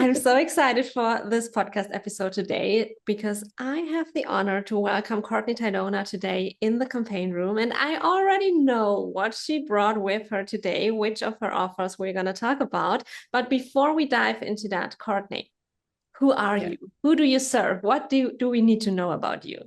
I'm so excited for this podcast episode today because I have the honor to welcome Courtney Tidona today in the campaign room. And I already know what she brought with her today, which of her offers we're going to talk about. But before we dive into that, Courtney, who are Yeah. you? Who do you serve? What do we need to know about you?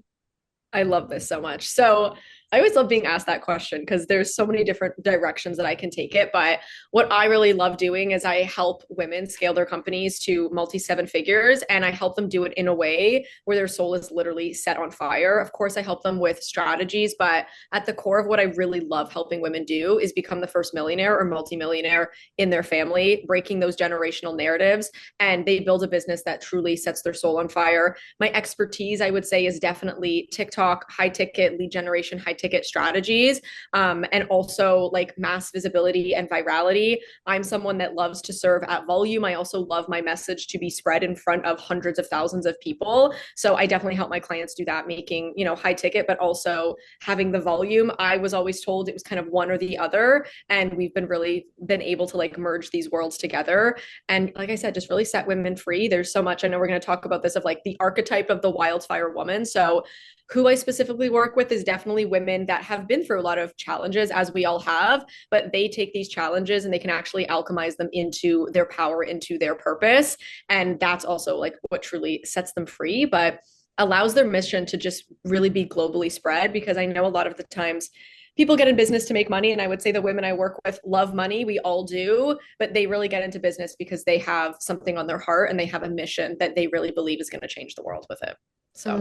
I love this so much. So I always love being asked that question because there's so many different directions that I can take it. But what I really love doing is I help women scale their companies to multi seven figures, and I help them do it in a way where their soul is literally set on fire. Of course, I help them with strategies, but at the core of what I really love helping women do is become the first millionaire or multimillionaire in their family, breaking those generational narratives, and they build a business that truly sets their soul on fire. My expertise, I would say, is definitely TikTok, high ticket lead generation, high ticket strategies, and also like mass visibility and virality. I'm someone that loves to serve at volume. I also love my message to be spread in front of hundreds of thousands of people. So I definitely help my clients do that, making, high ticket, but also having the volume. I was always told it was kind of one or the other. And we've been able to like merge these worlds together. And like I said, just really set women free. There's so much, I know we're going to talk about this, of like the archetype of the wildfire woman. So who I specifically work with is definitely women that have been through a lot of challenges, as we all have, but they take these challenges and they can actually alchemize them into their power, into their purpose. And that's also like what truly sets them free, but allows their mission to just really be globally spread. Because I know a lot of the times people get in business to make money. And I would say the women I work with love money. We all do, but they really get into business because they have something on their heart and they have a mission that they really believe is going to change the world with it. So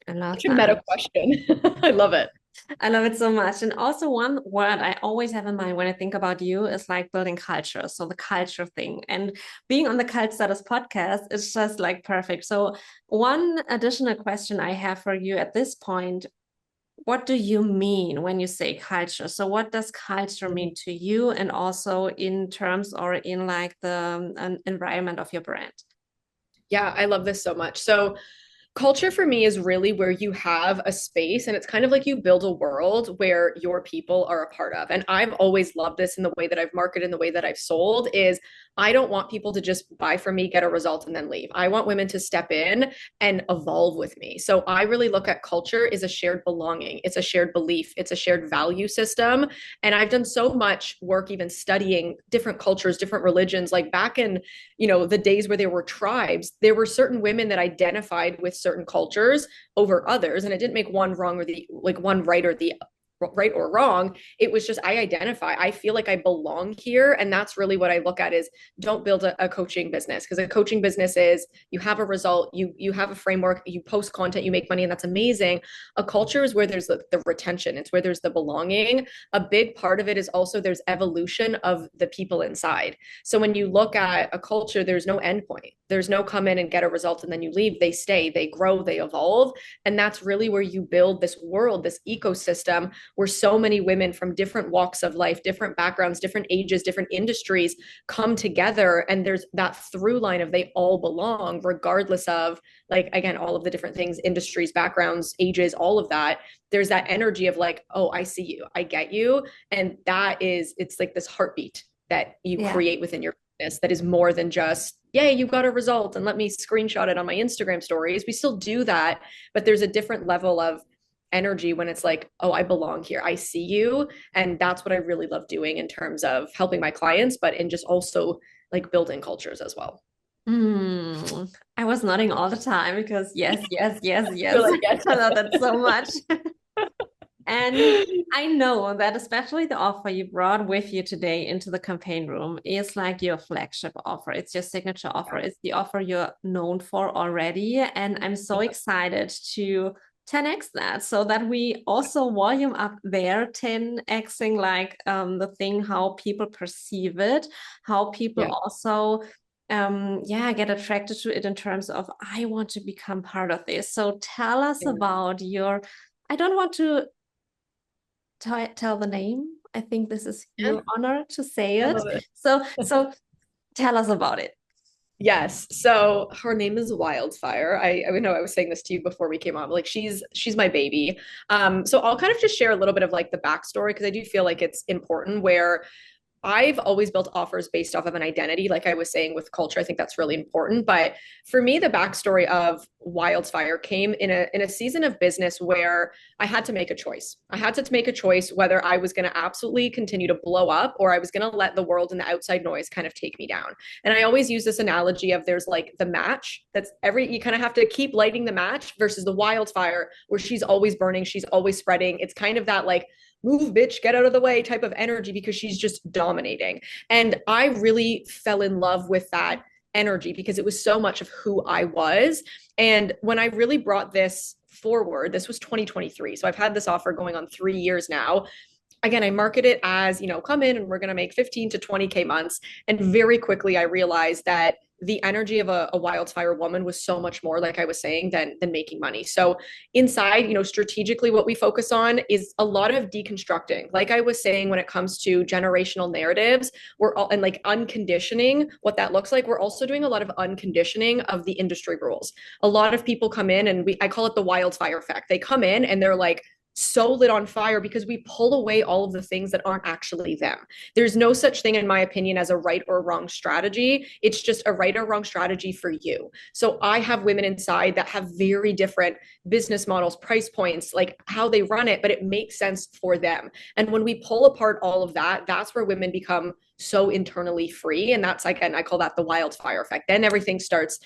I love such a that. meta question. I love it. I love it so much. And also, one word I always have in mind when I think about you is like building culture. So, the culture thing and being on the Cult Status podcast is just like perfect. So, one additional question I have for you at this point: what do you mean when you say culture? So, what does culture mean to you? And also in terms or in like the environment of your brand? Yeah, I love this so much. So culture for me is really where you have a space and it's kind of like you build a world where your people are a part of. And I've always loved this in the way that I've marketed, in the way that I've sold is I don't want people to just buy from me, get a result and then leave. I want women to step in and evolve with me. So I really look at culture as a shared belonging. It's a shared belief. It's a shared value system. And I've done so much work even studying different cultures, different religions. Like back in, the days where there were tribes, there were certain women that identified with certain cultures over others, and it didn't make one wrong or the like one right or wrong. It was just I feel like I belong here. And that's really what I look at is don't build a coaching business, because a coaching business is you have a result, you have a framework, you post content, you make money, and that's amazing. A culture is where there's the retention, it's where there's the belonging. A big part of it is also there's evolution of the people inside. So when you look at a culture, there's no end point. There's no come in and get a result and then you leave. They stay, they grow, they evolve. And that's really where you build this world, this ecosystem where so many women from different walks of life, different backgrounds, different ages, different industries come together. And there's that through line of they all belong, regardless of, like, again, all of the different things, industries, backgrounds, ages, all of that. There's that energy of like, oh, I see you, I get you. And it's like this heartbeat that you Yeah. create within your business that is more than just, yay, you got a result and let me screenshot it on my Instagram stories. We still do that, but there's a different level of energy when it's like, oh, I belong here, I see you. And that's what I really love doing in terms of helping my clients, but in just also like building cultures as well. I was nodding all the time because yes, yes, yes, You're yes. like, yes, I yes, love that yes. so much. And I know that especially the offer you brought with you today into the campaign room is like your flagship offer. It's your signature offer. It's the offer you're known for already. And I'm so excited to 10x that so that we also volume up there, 10xing like the thing, how people perceive it, how people Yeah. also get attracted to it in terms of I want to become part of this. So tell us Yeah. about your I don't want to tell the name. I think this is Yeah. your honor to say I it. love it. So tell us about it. Yes. So her name is Wildfire. I know I was saying this to you before we came on. Like she's my baby. So I'll kind of just share a little bit of like the backstory because I do feel like it's important where I've always built offers based off of an identity. Like I was saying with culture, I think that's really important. But for me, the backstory of Wildfire came in a season of business where I had to make a choice. I had to make a choice whether I was going to absolutely continue to blow up or I was going to let the world and the outside noise kind of take me down. And I always use this analogy of there's like the match that's you kind of have to keep lighting the match versus the wildfire where she's always burning, she's always spreading. It's kind of that like move bitch, get out of the way type of energy because she's just dominating. And I really fell in love with that energy because it was so much of who I was. And when I really brought this forward, this was 2023. So I've had this offer going on 3 years now. Again, I market it as, come in and we're going to make 15 to 20K months. And very quickly I realized that the energy of a wildfire woman was so much more, like I was saying, than making money. So inside, strategically what we focus on is a lot of deconstructing. Like I was saying, when it comes to generational narratives, and like unconditioning what that looks like, we're also doing a lot of unconditioning of the industry rules. A lot of people come in and I call it the wildfire effect. They come in and they're like, so lit on fire because we pull away all of the things that aren't actually them. There's no such thing, in my opinion, as a right or wrong strategy. It's just a right or wrong strategy for you. So I have women inside that have very different business models, price points, like how they run it, but it makes sense for them. And when we pull apart all of that, that's where women become so internally free. And that's, again, I call that the wildfire effect. Then everything starts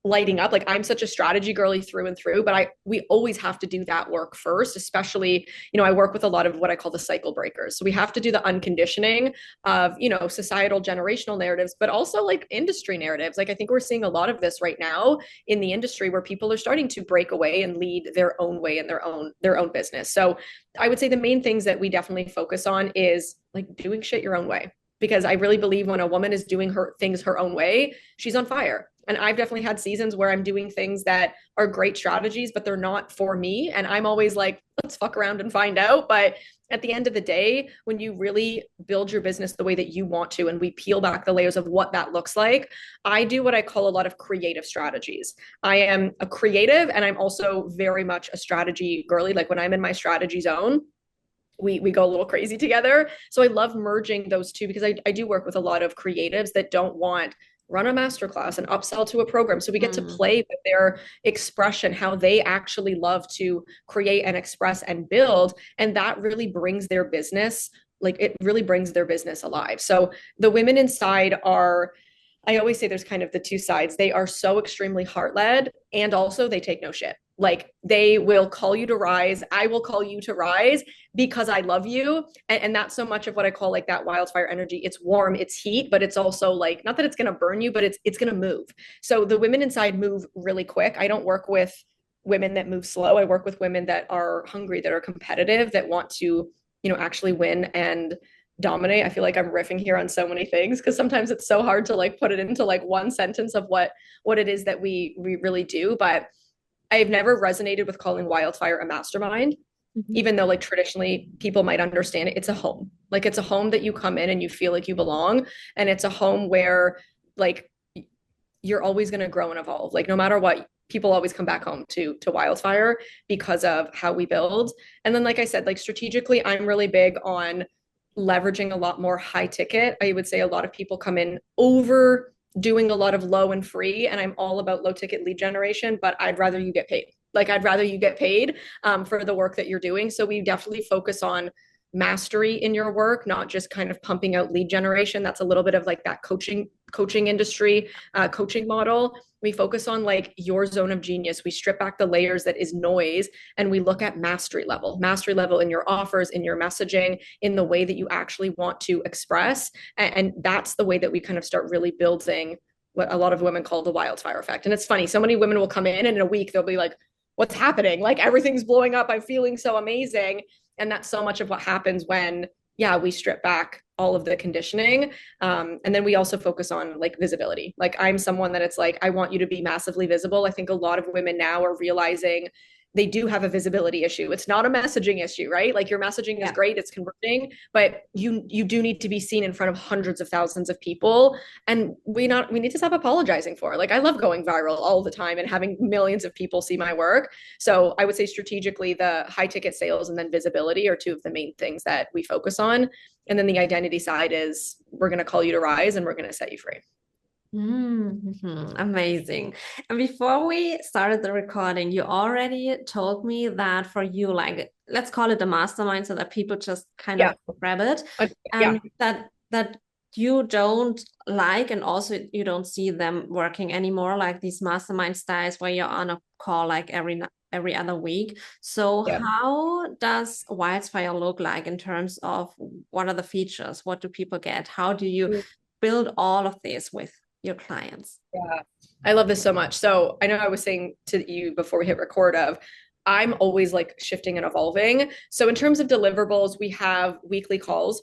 lighting up. Like I'm such a strategy girly through and through, but we always have to do that work first, especially, I work with a lot of what I call the cycle breakers. So we have to do the unconditioning of, societal generational narratives, but also like industry narratives. Like I think we're seeing a lot of this right now in the industry where people are starting to break away and lead their own way in their own business. So I would say the main things that we definitely focus on is like doing shit your own way. Because I really believe when a woman is doing her things her own way, she's on fire. And I've definitely had seasons where I'm doing things that are great strategies, but they're not for me. And I'm always like, let's fuck around and find out. But at the end of the day, when you really build your business the way that you want to, and we peel back the layers of what that looks like, I do what I call a lot of creative strategies. I am a creative and I'm also very much a strategy girly. Like when I'm in my strategy zone, we go a little crazy together. So I love merging those two because I do work with a lot of creatives that don't want run a masterclass and upsell to a program. So we get to play with their expression, how they actually love to create and express and build. And that really brings their business, like it really brings their business alive. So the women inside are, I always say there's kind of the two sides. They are so extremely heart-led and also they take no shit. Like they will call you to rise. I will call you to rise because I love you. And that's so much of what I call like that wildfire energy. It's warm, it's heat, but it's also like, not that it's going to burn you, but it's going to move. So the women inside move really quick. I don't work with women that move slow. I work with women that are hungry, that are competitive, that want to, actually win and dominate. I feel like I'm riffing here on so many things because sometimes it's so hard to like put it into like one sentence of what it is that we really do. But I've never resonated with calling Wildfire a mastermind, even though like traditionally people might understand it. It's a home. Like it's a home that you come in and you feel like you belong. And it's a home where like you're always going to grow and evolve. Like no matter what, people always come back home to Wildfire because of how we build. And then, like I said, like strategically, I'm really big on leveraging a lot more high ticket. I would say a lot of people come in over doing a lot of low and free, and I'm all about low ticket lead generation, but I'd rather you get paid. Like I'd rather you get paid for the work that you're doing. So we definitely focus on mastery in your work, not just kind of pumping out lead generation. That's a little bit of like that coaching industry, coaching model. We focus on like your zone of genius. We strip back the layers that is noise and we look at mastery level in your offers, in your messaging, in the way that you actually want to express. And that's the way that we kind of start really building what a lot of women call the wildfire effect. And it's funny, so many women will come in and in a week, they'll be like, what's happening? Like everything's blowing up. I'm feeling so amazing. And that's so much of what happens when, we strip back all of the conditioning. And then we also focus on like visibility. Like I'm someone that it's like, I want you to be massively visible. I think a lot of women now are realizing they do have a visibility issue. It's not a messaging issue, right? Like your messaging is great, it's converting, but you do need to be seen in front of hundreds of thousands of people. And we need to stop apologizing for it. Like I love going viral all the time and having millions of people see my work. So I would say strategically the high ticket sales and then visibility are two of the main things that we focus on. And then the identity side is we're going to call you to rise and we're going to set you free. Amazing. And before we started the recording, you already told me that for you, like, let's call it a mastermind so that people just kind of grab it. That you don't like, and also you don't see them working anymore, like these mastermind styles where you're on a call like every other week. So how does Wildfire look like in terms of what are the features? What do people get? How do you build all of this with your clients? Yeah, I love this so much. So I know I was saying to you before we hit record of I'm always like shifting and evolving. So in terms of deliverables, we have weekly calls.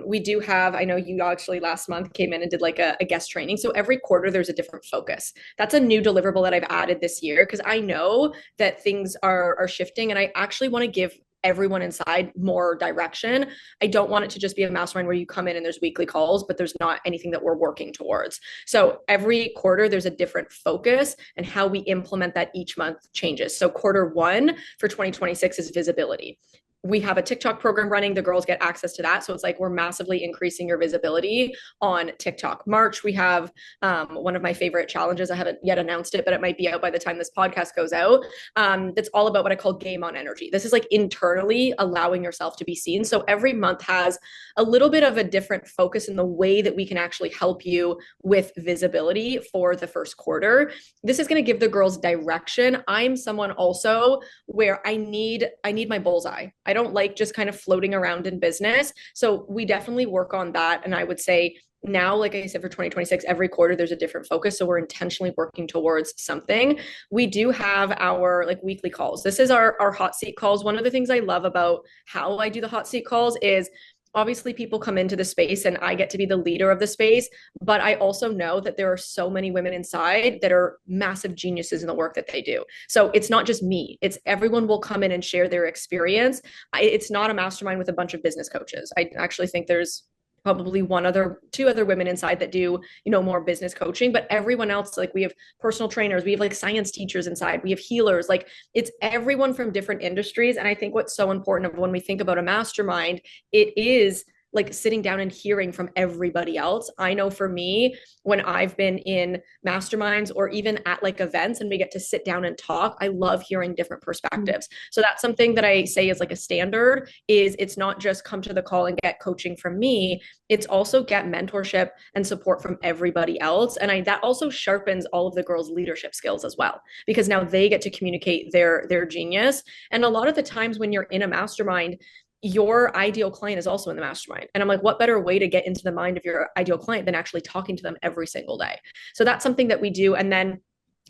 We do have, I know you actually last month came in and did like a guest training. So every quarter there's a different focus. That's a new deliverable that I've added this year because I know that things are shifting and I actually want to give everyone inside more direction. I don't want it to just be a mastermind where you come in and there's weekly calls, but there's not anything that we're working towards. So every quarter, there's a different focus and how we implement that each month changes. So quarter one for 2026 is visibility. We have a TikTok program running. The girls get access to that. So it's like we're massively increasing your visibility on TikTok. March, we have one of my favorite challenges. I haven't yet announced it, but it might be out by the time this podcast goes out. That's all about what I call game on energy. This is like internally allowing yourself to be seen. So every month has a little bit of a different focus in the way that we can actually help you with visibility for the first quarter. This is going to give the girls direction. I'm someone also where I need my bullseye. I don't like just kind of floating around in business. So we definitely work on that. And I would say now, like I said, for 2026, every quarter there's a different focus. So we're intentionally working towards something. We do have our like weekly calls. This is our hot seat calls. One of the things I love about how I do the hot seat calls is obviously people come into the space and I get to be the leader of the space, but I also know that there are so many women inside that are massive geniuses in the work that they do. So it's not just me, it's everyone will come in and share their experience. It's not a mastermind with a bunch of business coaches. I actually think there's probably two other women inside that do, more business coaching, but everyone else, like we have personal trainers, we have like science teachers inside, we have healers, like it's everyone from different industries. And I think what's so important of when we think about a mastermind, it is like sitting down and hearing from everybody else. I know for me, when I've been in masterminds or even at like events and we get to sit down and talk, I love hearing different perspectives. So that's something that I say is like a standard is it's not just come to the call and get coaching from me. It's also get mentorship and support from everybody else. And that also sharpens all of the girls' leadership skills as well, because now they get to communicate their genius. And a lot of the times when you're in a mastermind, your ideal client is also in the mastermind. And I'm like, what better way to get into the mind of your ideal client than actually talking to them every single day? So that's something that we do. And then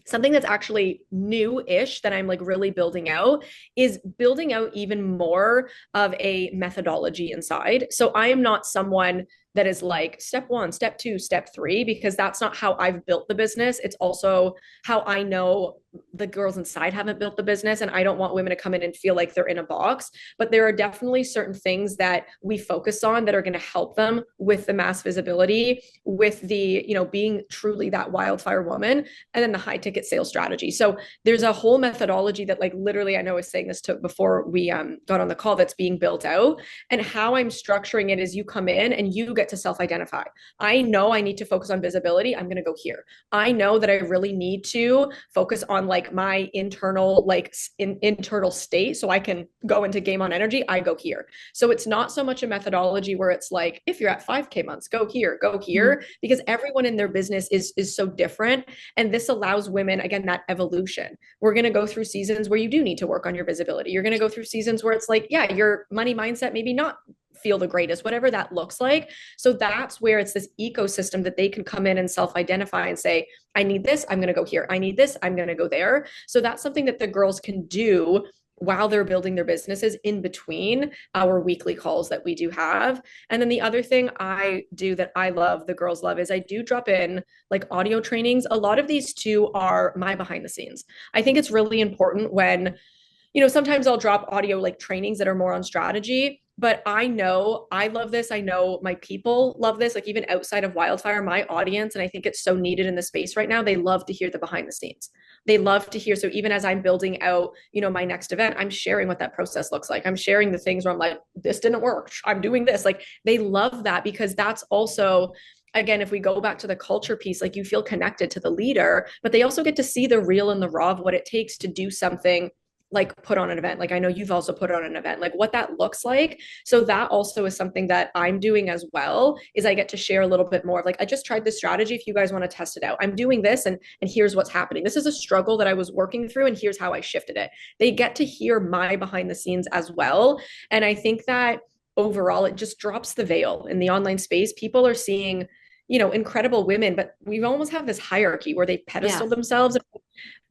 something that's actually new-ish that I'm like really building out is building out even more of a methodology inside. So I am not someone that is like step one, step two, step three, because that's not how I've built the business. It's also how I know the girls inside haven't built the business. And I don't want women to come in and feel like they're in a box, but there are definitely certain things that we focus on that are going to help them with the mass visibility, with the, being truly that wildfire woman, and then the high ticket sales strategy. So there's a whole methodology that like literally, I know I was saying this before we got on the call, that's being built out. And how I'm structuring it is you come in and you get to self-identify. I know I need to focus on visibility. I'm going to go here. I know that I really need to focus on like my internal, like internal state. So I can go into game on energy. I go here. So it's not so much a methodology where it's like, if you're at 5K months, go here, because everyone in their business is so different. And this allows women, again, that evolution. We're going to go through seasons where you do need to work on your visibility. You're going to go through seasons where it's like, yeah, your money mindset, maybe not feel the greatest, whatever that looks like. So that's where it's this ecosystem that they can come in and self-identify and say, I need this, I'm going to go here. I need this, I'm going to go there. So that's something that the girls can do while they're building their businesses in between our weekly calls that we do have. And then the other thing I do that I love, the girls love, is I do drop in like audio trainings. A lot of these too are my behind the scenes. I think it's really important when sometimes I'll drop audio like trainings that are more on strategy, but I know I love this. I know my people love this. Like even outside of wildfire, my audience, and I think it's so needed in the space right now, they love to hear the behind the scenes. They love to hear. So even as I'm building out, my next event, I'm sharing what that process looks like. I'm sharing the things where I'm like, this didn't work. I'm doing this. Like they love that because that's also, again, if we go back to the culture piece, like you feel connected to the leader, but they also get to see the real and the raw of what it takes to do something like put on an event. Like I know you've also put on an event, like what that looks like. So that also is something that I'm doing as well, is I get to share a little bit more of like, I just tried this strategy. If you guys want to test it out, I'm doing this and here's what's happening. This is a struggle that I was working through and here's how I shifted it. They get to hear my behind the scenes as well. And I think that overall, it just drops the veil in the online space. People are seeing, incredible women, but we almost have this hierarchy where they pedestal Yeah. themselves.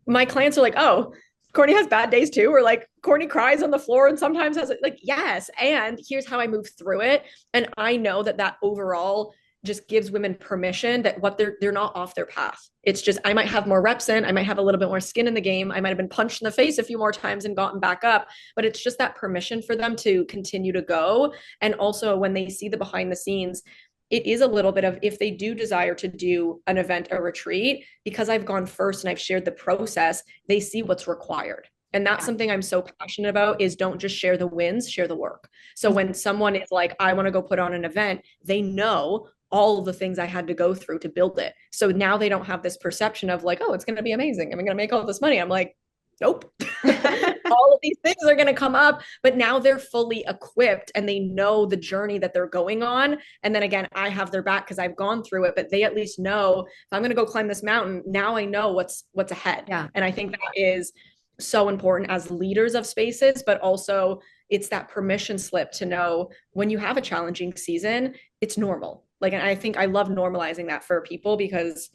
My clients are like, oh, Courtney has bad days too, or like Courtney cries on the floor and sometimes has like, yes. And here's how I move through it. And I know that overall just gives women permission that what they're not off their path. It's just, I might have more reps in, I might have a little bit more skin in the game. I might have been punched in the face a few more times and gotten back up, but it's just that permission for them to continue to go. And also when they see the behind the scenes, it is a little bit of, if they do desire to do an event or retreat, because I've gone first and I've shared the process, they see what's required. And that's something I'm so passionate about, is don't just share the wins, share the work. So when someone is like, I want to go put on an event, they know all of the things I had to go through to build it. So now they don't have this perception of like, oh, it's going to be amazing, I'm going to make all this money. I'm like, nope. All of these things are going to come up, but now they're fully equipped and they know the journey that they're going on. And then again, I have their back because I've gone through it, but they at least know if I'm going to go climb this mountain, now I know what's ahead. Yeah. And I think that is so important as leaders of spaces, but also it's that permission slip to know when you have a challenging season, it's normal. Like, and I think I love normalizing that for people because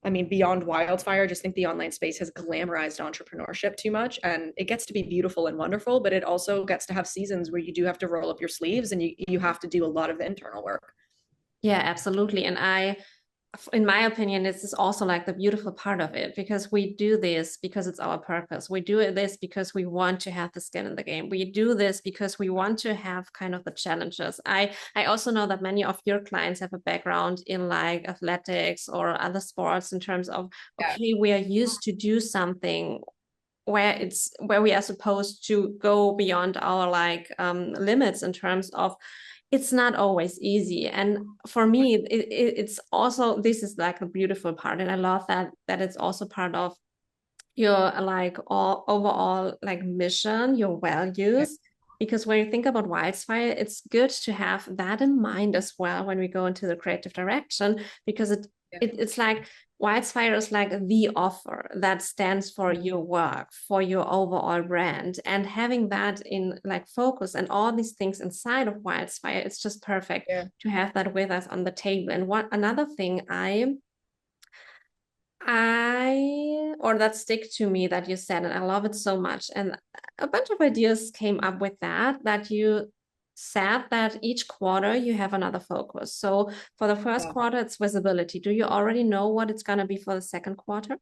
I mean, beyond wildfire, I just think the online space has glamorized entrepreneurship too much. And it gets to be beautiful and wonderful, but it also gets to have seasons where you do have to roll up your sleeves and you have to do a lot of the internal work. Yeah, absolutely. And in my opinion, this is also like the beautiful part of it, because we do this because it's our purpose. We do this because we want to have the skin in the game. We do this because we want to have kind of the challenges. I also know that many of your clients have a background in like athletics or other sports, in terms of, Yeah. okay, we are used to do something where we are supposed to go beyond our like limits, in terms of it's not always easy. And for me, it's also, this is like a beautiful part, and I love that it's also part of your like all overall like mission, your Yeah. values. Because when you think about wildfire, it's good to have that in mind as well when we go into the creative direction, because Yeah. it's like wildfire is like the offer that stands for your work, for your overall brand, and having that in like focus and all these things inside of wildfire, it's just perfect Yeah. to have that with us on the table. And what another thing or that stick to me that you said, and I love it so much. And a bunch of ideas came up with that you said that each quarter you have another focus. So for the first Yeah. quarter, it's visibility. Do you already know what it's going to be for the second quarter?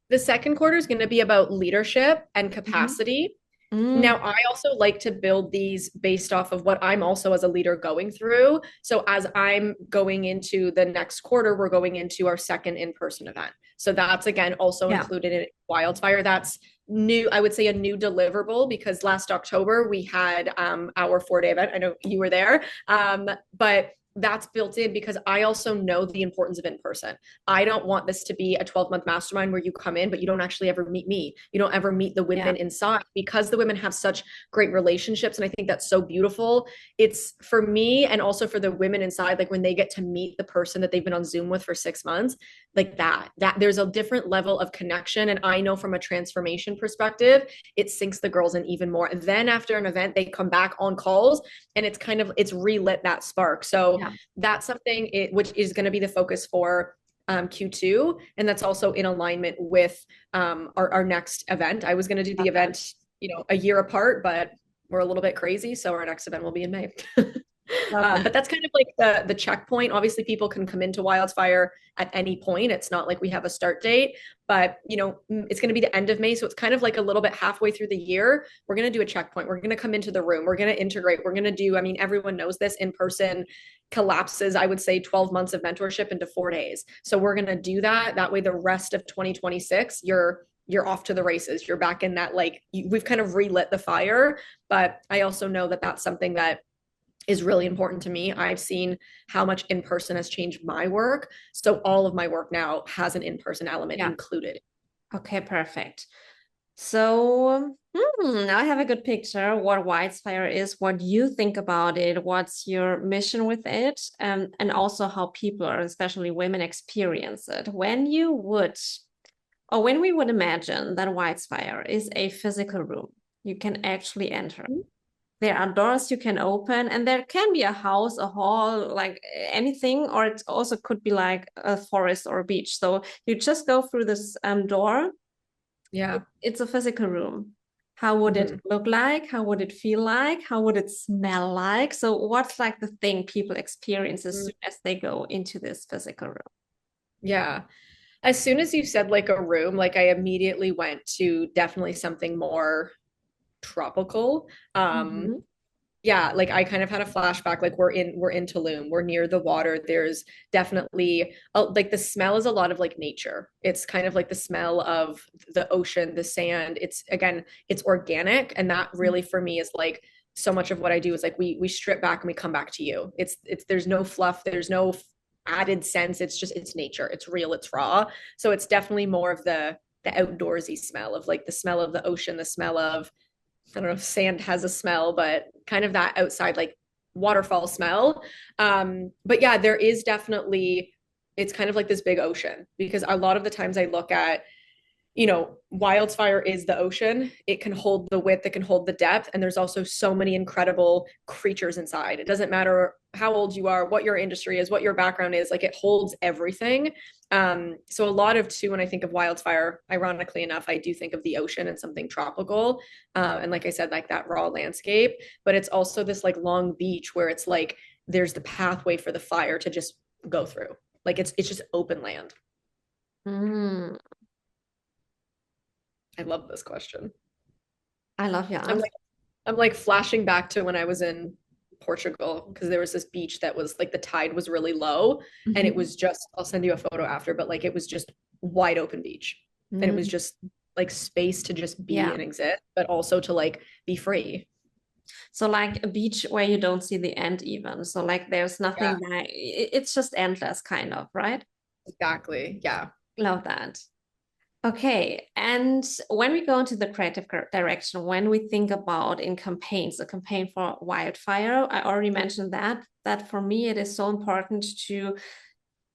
The second quarter is going to be about leadership and Mhm. capacity. Now, Mm, I also like to build these based off of what I'm also as a leader going through. So, as I'm going into the next quarter, we're going into our second in-person event. So, that's again also yeah. included in Wildfire. That's new, I would say a new deliverable, because last October we had our 4-day event. I know you were there, but that's built in because I also know the importance of in person. I don't want this to be a 12-month mastermind where you come in, but you don't actually ever meet me. You don't ever meet the Yeah. women inside, because the women have such great relationships. And I think that's so beautiful. It's for me and also for the women inside, like when they get to meet the person that they've been on Zoom with for 6 months, like that there's a different level of connection. And I know from a transformation perspective, it sinks the girls in even more. And then after an event, they come back on calls and it's relit that spark. So Yeah. that's something which is going to be the focus for Q2. And that's also in alignment with our next event. I was going to do the Love that. event, a year apart, but we're a little bit crazy. So our next event will be in May. Love that. But that's kind of like the checkpoint. Obviously, people can come into wildfire at any point. It's not like we have a start date, but it's going to be the end of May, so it's kind of like a little bit halfway through the year. We're going to do a checkpoint. We're going to come into the room. We're going to integrate. We're going to do. I mean, everyone knows this in person collapses, I would say, 12 months of mentorship into 4 days. So we're going to do that. That way, the rest of 2026, you're off to the races. You're back in that, like, we've kind of relit the fire. But I also know that that's something that is really important to me. I've seen how much in person has changed my work. So all of my work now has an in person element Yeah. included. Okay, perfect. So now I have a good picture what wildfire is, what you think about it, what's your mission with it, and also how people, or especially women, experience it. When we would imagine that wildfire is a physical room you can actually enter. There are doors you can open, and there can be a house, a hall, like anything, or it also could be like a forest or a beach. So you just go through this door. Yeah. It's a physical room. How would it Mhm. look like? How would it feel like? How would it smell like? So what's like the thing people experience as Mm. soon as they go into this physical room? Yeah. As soon as you said like a room, like I immediately went to definitely something more tropical. Mhm. Yeah, like I kind of had a flashback. Like we're in Tulum, we're near the water. There's definitely like the smell is a lot of like nature. It's kind of like the smell of the ocean, the sand. It's again, it's organic, and that really for me is like so much of what I do is like we strip back and we come back to you. It's there's no fluff, there's no added sense. It's just it's nature. It's real, it's raw. So it's definitely more of the outdoorsy smell of like the smell of the ocean, the smell of I don't know if sand has a smell, but kind of that outside like waterfall smell. But yeah, there is definitely it's kind of like this big ocean because a lot of the times I look at wildfire is the ocean. It can hold the width, it can hold the depth, and there's also so many incredible creatures inside. It doesn't matter how old you are, what your industry is, what your background is, like it holds everything. So a lot of too, when I think of wildfire, ironically enough, I do think of the ocean and something tropical. And like I said, like that raw landscape, but it's also this like long beach where it's like there's the pathway for the fire to just go through. Like it's just open land. Mm, I love this question. I love your I'm answer. like I'm like flashing back to when I was in Portugal because there was this beach that was like the tide was really low and it Mhm. was just I'll send you a photo after, but like it was just wide open beach. And it was Mm, just like space to just be yeah. and exist, but also to like be free. So like a beach where you don't see the end even. So like there's Yeah, nothing like it's just endless kind of, right? exactly. Yeah. Love that. Okay, and when we go into the creative direction, when we think about in campaigns, a campaign for wildfire, I already mentioned that for me it is so important to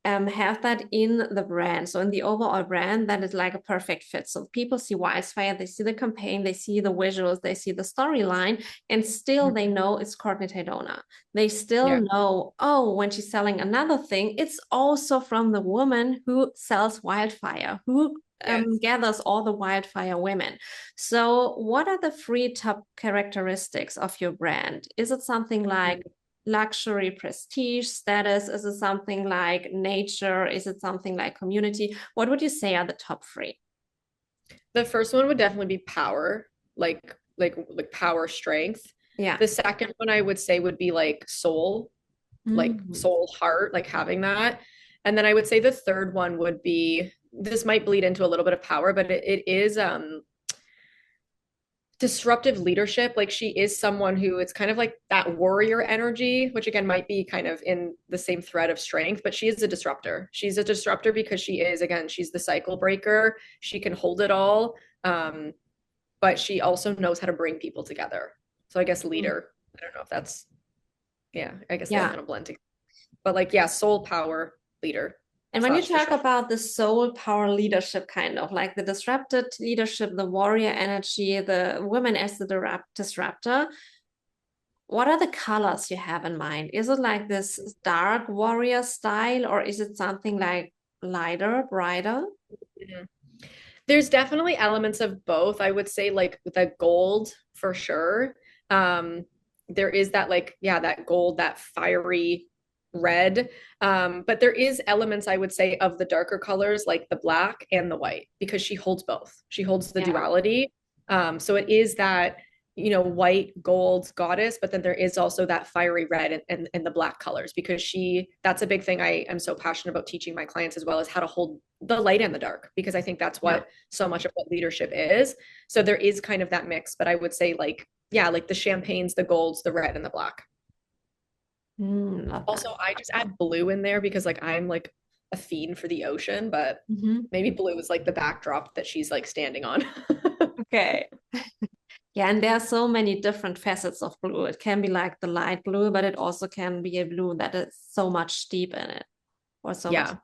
have that in the brand. So in the overall brand, that is like a perfect fit. So people see Wildfire, they see the campaign, they see the visuals, they see the storyline, and still they know it's Courtney Tidona. They still Yeah. know, oh, when she's selling another thing, it's also from the woman who sells Wildfire, who Yes. gathers all the wildfire women. So, what are the three top characteristics of your brand? Is it something like luxury, prestige, status? Is it something like nature? Is it something like community? What would you say are the top three? The first one would definitely be power, like power strength. Yeah. The second one I would say would be like Mhm. soul, heart, like having that. And then I would say the third one would be this might bleed into a little bit of power, but it is disruptive leadership. Like she is someone who it's kind of like that warrior energy, which again might be kind of in the same thread of strength, but she is a disruptor. She's a disruptor because she is, again, she's the cycle breaker. She can hold it all. But she also knows how to bring people together. So I guess leader. I don't know if that's yeah, I guess they all Yeah. kind of blend together. But like yeah, soul power leader And when you slash talk disrupt. about the soul power leadership, kind of like the disrupted leadership, the warrior energy, the woman as the disruptor, what are the colors you have in mind? Is it like this dark warrior style, or is it something like lighter, brighter? Mhm. There's definitely elements of both. I would say like the gold for sure. Um, there is that like, yeah, that gold, that fiery red. But there is elements, I would say, of the darker colors, like the black and the white, because she holds both. She holds the Yeah. duality. So it is that, white gold goddess, but then there is also that fiery red and the black colors, because that's a big thing I am so passionate about teaching my clients as well, is how to hold the light and the dark, because I think that's Yeah. what so much of what leadership is. So there is kind of that mix, but I would say like, yeah, like the champagnes, the golds, the red and the black. Love that. Also, I just add blue in there because like I'm like a fiend for the ocean, but Mhm. maybe blue is like the backdrop that she's like standing on. Okay. Yeah, and there are so many different facets of blue. It can be like the light blue, but it also can be a blue that is so much deep in it, or so much. Yeah,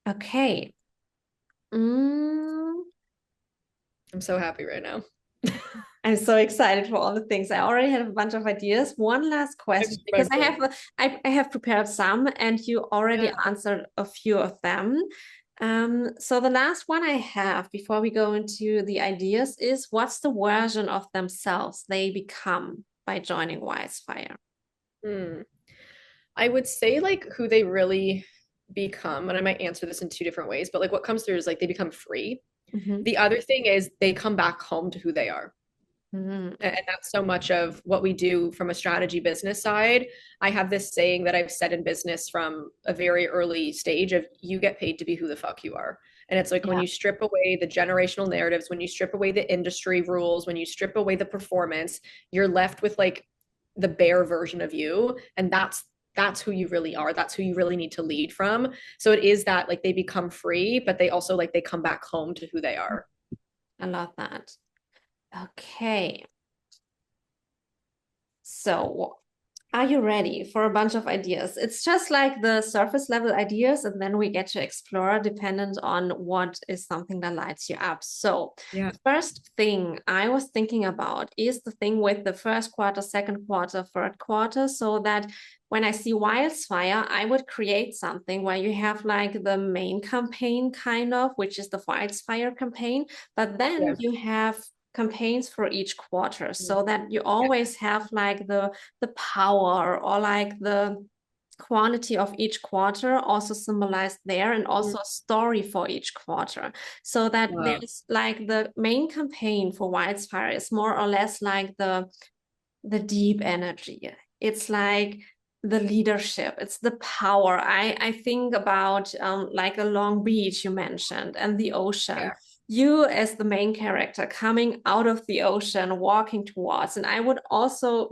Okay. Mm, I'm so happy right now. I'm so excited for all the things. I already have a bunch of ideas. One last question, because I have prepared some, and you already Yeah. answered a few of them. So the last one I have before we go into the ideas is, what's the version of themselves they become by joining Wildfire? Hmm. I would say like who they really become, and I might answer this in two different ways, but like what comes through is like they become free. Mhm. The other thing is they come back home to who they are. Mhm. And that's so much of what we do from a strategy business side. I have this saying that I've said in business from a very early stage of, you get paid to be who the fuck you are. And it's like when Yeah. you strip away the generational narratives, when you strip away the industry rules, when you strip away the performance, you're left with like the bare version of you. And that's who you really are. That's who you really need to lead from. So it is that like they become free, but they also like they come back home to who they are. I love that. Okay. So, are you ready for a bunch of ideas? It's just like the surface level ideas, and then we get to explore dependent on what is something that lights you up. So, Yeah. the first thing I was thinking about is the thing with the first quarter, second quarter, third quarter, so that when I see Wildfire, I would create something where you have like the main campaign, kind of, which is the Wildfire campaign, but then Yeah. you have campaigns for each quarter, so that you always have like the power, or like the quantity of each quarter also symbolized there, and Yeah. also a story for each quarter, so that Wow. there's like the main campaign for Wildfire is more or less like the deep energy. It's like the leadership, it's the power. I think about like a long beach you mentioned, and the ocean. Yeah. You as the main character coming out of the ocean, walking towards, and I would also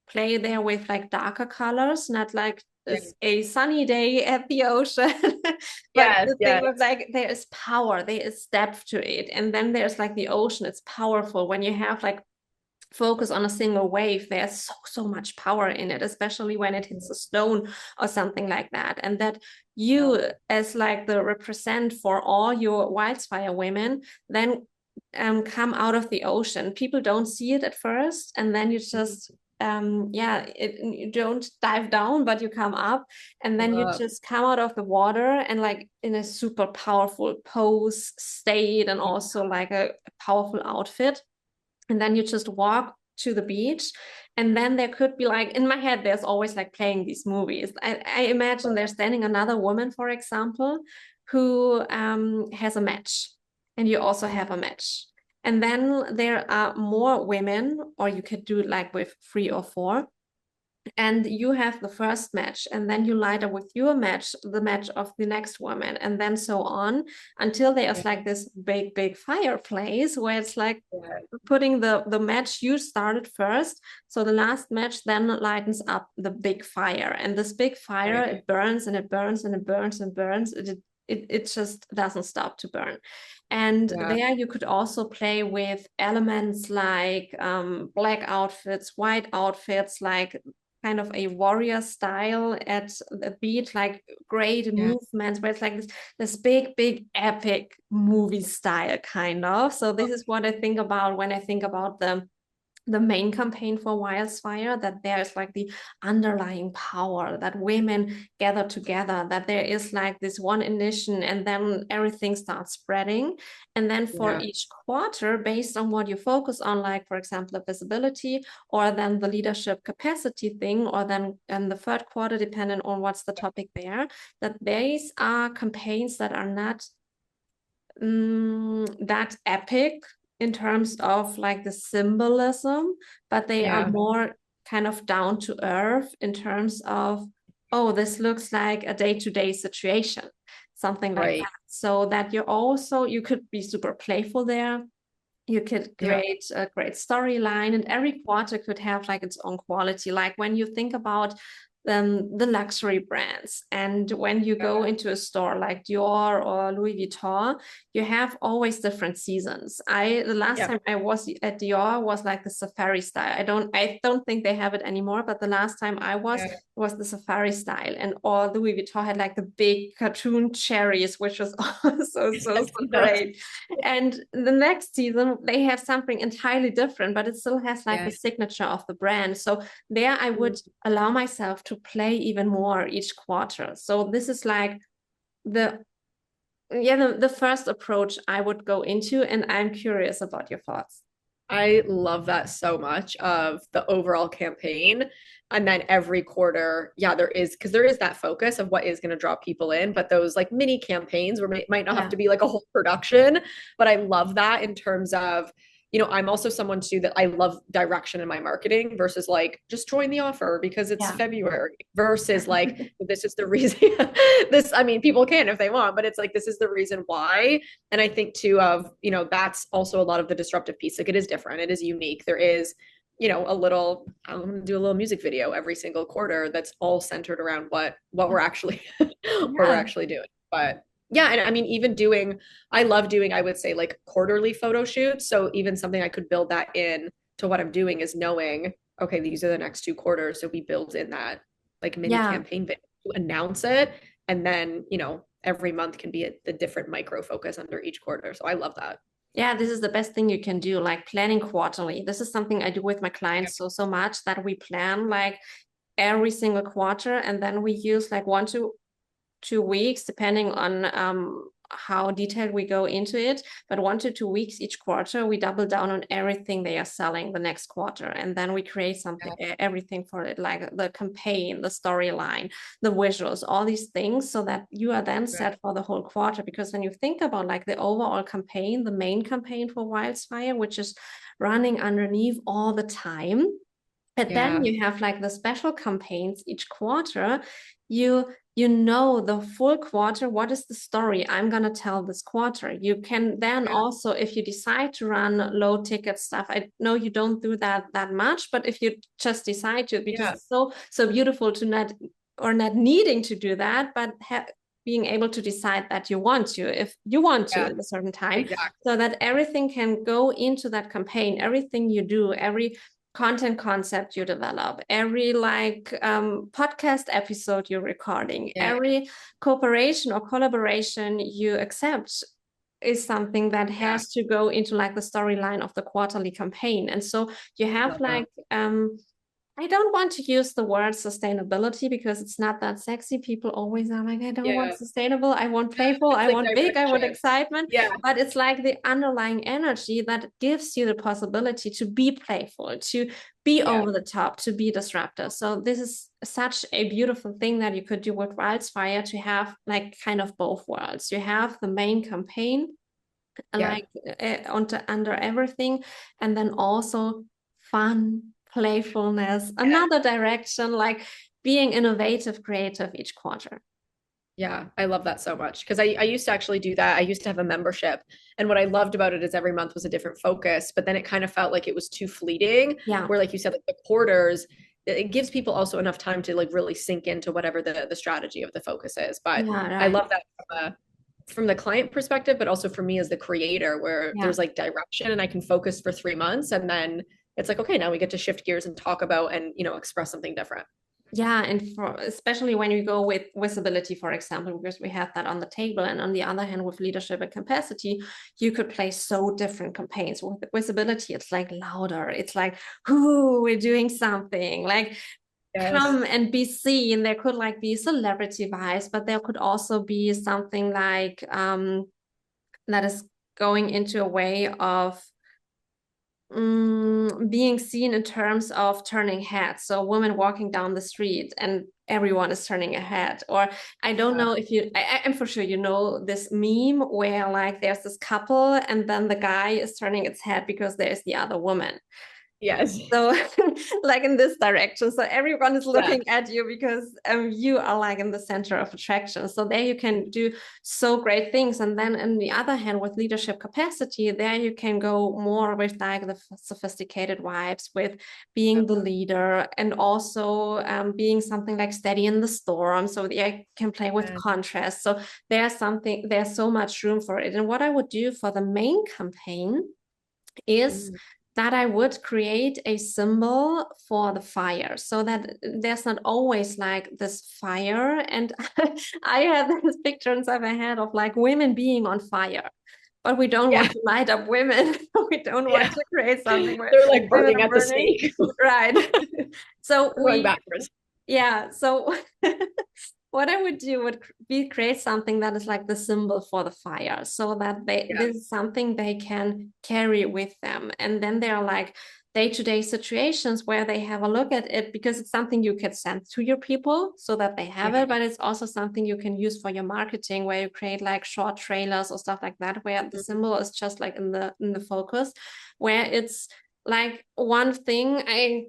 play there with like darker colors, not like Yeah. it's a sunny day at the ocean, but Yes, the thing yes. with like there is power, there is depth to it, and then there's like the ocean. It's powerful when you have like focus on a single wave. There's so much power in it, especially when it hits a stone or something like that. And that you, as like the represent for all your Wildfire women, then come out of the ocean. People don't see it at first, and then you just you don't dive down, but you come up, and then you just come out of the water, and like in a super powerful pose state, and also like a powerful outfit, and then you just walk to the beach, and then there could be like, in my head there's always like playing these movies. I imagine there's standing another woman, for example, who has a match, and you also have a match, and then there are more women, or you could do it like with 3 or 4, and you have the first match, and then you light up with your match the match of the next woman, and then so on, until there's like this big fireplace where it's like putting the match you started first, so the last match then lightens up the big fire, and this big fire, Right. it burns and it burns and it burns and burns. It just doesn't stop to burn. And Yeah. there you could also play with elements like black outfits, white outfits, like kind of a warrior style at the beat, like great Yeah. movements where it's like this big epic movie style, kind of. So this is what I think about when I think about the the main campaign for wildfire, that there is like the underlying power, that women gather together, that there is like this one ignition and then everything starts spreading. And then for Yeah. each quarter, based on what you focus on, like for example, the visibility, or then the leadership capacity thing, or then in the third quarter, depending on what's the topic there, that these are campaigns that are not that epic in terms of like the symbolism, but they are Yeah. more kind of down to earth in terms of, oh, this looks like a day-to-day situation, something like Right. that. So that you could be super playful there. You could Yeah. create a great storyline, and every quarter could have like its own quality. Like when you think about the luxury brands, and when you go into a store like Dior or Louis Vuitton, you have always different seasons. The last Yeah. time I was at Dior was like the safari style. I don't think they have it anymore, but the last time I Yeah. was the safari style, and or Louis Vuitton had like the big cartoon cherries, which was also so Yeah. great. And the next season, they have something entirely different, but it still has like Yeah. the signature of the brand. So there I would allow myself to play even more each quarter. So this is like the the first approach I would go into, and I'm curious about your thoughts. I love that so much of the overall campaign. And then every quarter, yeah, there is that focus of what is going to draw people in, but those like mini campaigns where it might not have Yeah. to be like a whole production. But I love that in terms of, I'm also someone too that I love direction in my marketing versus like just join the offer because it's Yeah. February versus like this is the reason I mean, people can if they want, but it's like this is the reason why. And I think too of, that's also a lot of the disruptive piece. Like it is different. It is unique. There is, I'm going to do a little music video every single quarter that's all centered around what we're actually, what we're Yeah. actually doing. But yeah. And I mean, I love doing, I would say like quarterly photo shoots. So even something I could build that in to what I'm doing is knowing, okay, these are the next 2 quarters. So we build in that like mini Yeah. campaign video to announce it. And then, every month can be the different micro focus under each quarter. So I love that. Yeah, this is the best thing you can do, like planning quarterly. This is something I do with my Yeah. clients so much, that we plan like every single quarter, and then we use like 1 to 2 weeks, depending on how detailed we go into it. But 1 to 2 weeks each quarter, we double down on everything they are selling the next quarter. And then we create something, everything for it, like the campaign, the storyline, the visuals, all these things, so that you are then set for the whole quarter. Because when you think about like the overall campaign, the main campaign for Wildfire, which is running underneath all the time, and then Yeah. you have like the special campaigns each quarter. You know the full quarter, what is the story I'm going to tell this quarter. You can then Yeah. also, if you decide to run low ticket stuff, I know you don't do that much, but if you just decide to, because Yeah. it's so beautiful to not needing to do that, but being able to decide that you want to, if you want to Yeah. at a certain time, Exactly. so that everything can go into that campaign, everything you do, every content concept you develop, every like podcast episode you're recording, Yeah. every cooperation or collaboration you accept is something that Yeah. has to go into like the storyline of the quarterly campaign. And so you I have love that. like I don't want to use the word sustainability because it's not that sexy. People always are like, I don't want Yeah. sustainable, I want playful, It's I like want big, I want direction. excitement. Yeah. But it's like the underlying energy that gives you the possibility to be playful, to be Yeah. over the top, to be disruptive. So this is such a beautiful thing that you could do with Wildfire, to have like kind of both worlds. You have the main campaign, Yeah. like under everything, and then also fun, playfulness, Yeah. another direction, like being innovative, creative each quarter. Yeah, I love that so much because I used to actually do that. I used to have a membership. And what I loved about it is every month was a different focus, but then it kind of felt like it was too fleeting. Yeah. Where, like you said, like the quarters, it gives people also enough time to like really sink into whatever the strategy of the focus is. But Yeah, I right. love that from the client perspective, but also for me as the creator, where Yeah. there's like direction and I can focus for 3 months. And then it's like, okay, now we get to shift gears and talk about and, express something different. Yeah, and especially when you go with visibility, for example, because we have that on the table, and on the other hand, with leadership and capacity, you could play so different campaigns. With visibility, it's like louder. It's like, "Ooh, we're doing something!" Like, Yes. come and be seen. There could like be celebrity vibes, but there could also be something like that is going into a way of being seen in terms of turning heads. So a woman walking down the street and everyone is turning a head. Or I don't know if I'm for sure you know this meme where like there's this couple and then the guy is turning its head because there's the other woman. Yes. So like in this direction, so everyone is Yeah. looking at you because you are like in the center of attraction. So there you can do so great things. And then on the other hand, with leadership capacity, there you can go more with like the sophisticated vibes, with being the leader, and also being something like steady in the storm. So I can play with contrast. So there's so much room for it. And what I would do for the main campaign is that I would create a symbol for the fire, so that there's not always like this fire. And I had this picture inside my head of like women being on fire, but we don't want to light up women. We don't want to create something where They're like women burning are at the burning. stake. Right. So Going backwards. yeah. So what I would do would be create something that is like the symbol for the fire, so that this is something they can carry with them. And then there are like day-to-day situations where they have a look at it, because it's something you can send to your people so that they have it, but it's also something you can use for your marketing, where you create like short trailers or stuff like that, where the symbol is just like in the focus, where it's like one thing. I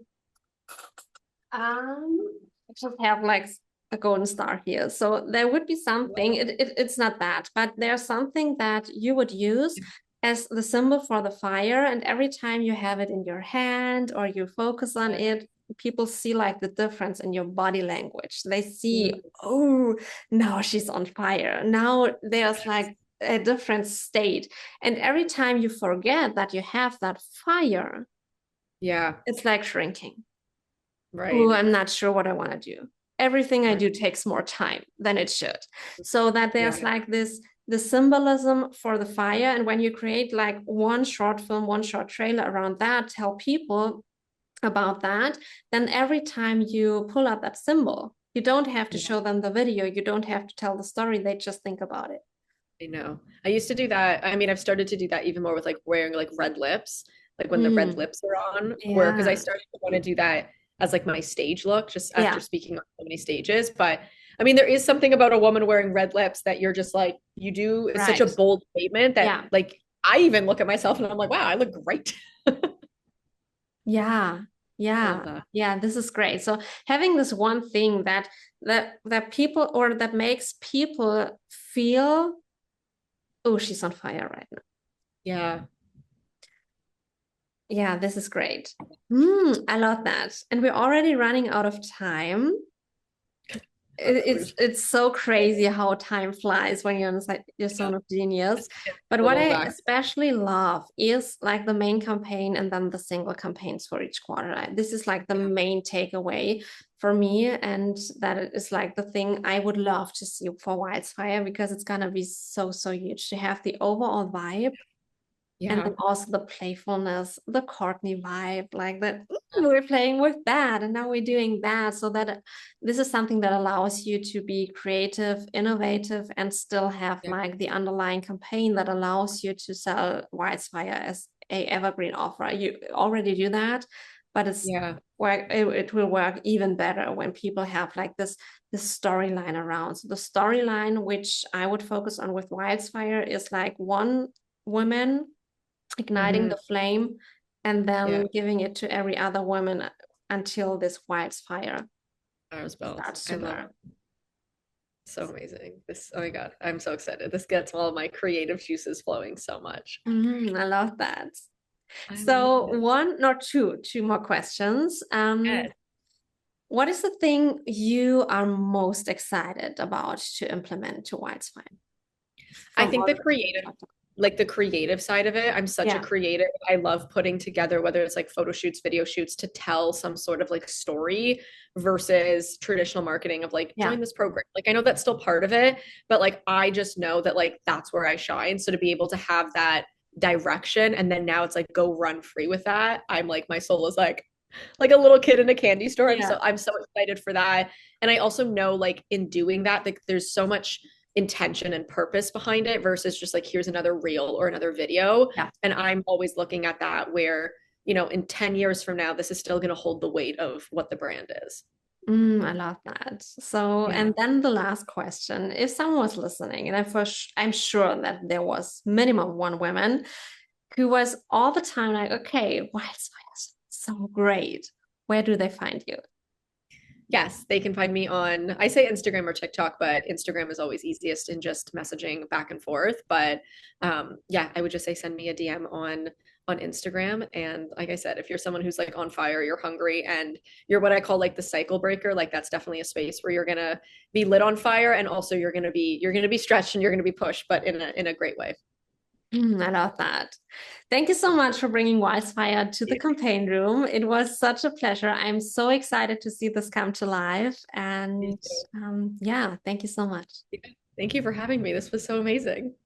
just have like a golden star here. So there would be something, it's not that, but there's something that you would use as the symbol for the fire. And every time you have it in your hand or you focus on it, people see like the difference in your body language. They see, oh, now she's on fire. Now there's like a different state. And every time you forget that you have that fire, it's like shrinking. Right. Oh, I'm not sure what I want to do. Everything I do takes more time than it should. So that there's like the symbolism for the fire. And when you create like one short film, one short trailer around that, tell people about that, then every time you pull up that symbol, you don't have to show them the video. You don't have to tell the story. They just think about it. I know. I used to do that. I mean, I've started to do that even more with like wearing like red lips, like when the red lips are on, where because I started to want to do that as like my stage look just after speaking on so many stages. But I mean, there is something about a woman wearing red lips that you're just like, you do, it's such a bold statement that like I even look at myself and I'm like, wow, I look great. Yeah. This is great. So having this one thing that people, or that makes people feel, oh, she's on fire right now. Yeah, this is great. I love that. And we're already running out of time. It's so crazy how time flies when you're inside your zone of genius. But what I especially love is like the main campaign and then the single campaigns for each quarter. This is like the main takeaway for me, and that is like the thing I would love to see for Wildfire, because it's gonna be so huge to have the overall vibe. And then also the playfulness, the Courtney vibe, like that we're playing with that and now we're doing that. So that this is something that allows you to be creative, innovative, and still have like the underlying campaign that allows you to sell Wildfire as a evergreen offer. You already do that, but it's it will work even better when people have like this storyline around. So the storyline which I would focus on with Wildfire is like one woman igniting the flame and then giving it to every other woman until this wildfire starts to burn. So amazing. Oh my God, I'm so excited. This gets all of my creative juices flowing so much. I love that. So one or two more questions. What is the thing you are most excited about to implement to Wildfire? I think the creative like the creative side of it. I'm such a Yeah. creative. I love putting together, whether it's like photo shoots, video shoots, to tell some sort of like story versus traditional marketing of like Yeah. join this program. Like I know that's still part of it, but like I just know that like that's where I shine. So to be able to have that direction and then now it's like go run free with that. I'm like my soul is like a little kid in a candy store. Yeah. I'm so excited for that. And I also know like in doing that, like there's so much intention and purpose behind it versus just like here's another reel or another video. Yeah. And I'm always looking at that where, you know, in 10 years from now, this is still going to hold the weight of what the brand is. I love that. So, Yeah. and then the last question, if someone was listening, and I'm sure that there was minimum one woman who was all the time like, okay, wildfire is so great. Where do they find you? Yes, they can find me on, I say Instagram or TikTok, but Instagram is always easiest in just messaging back and forth. But yeah, I would just say send me a DM on Instagram. And like I said, if you're someone who's like on fire, you're hungry, and you're what I call like the cycle breaker, like that's definitely a space where you're gonna be lit on fire, and also you're gonna be stretched and you're gonna be pushed, but in a great way. I love that. Thank you so much for bringing Wildfire to the campaign room. It was such a pleasure. I'm so excited to see this come to life. And yeah, thank you so much. Thank you for having me. This was so amazing.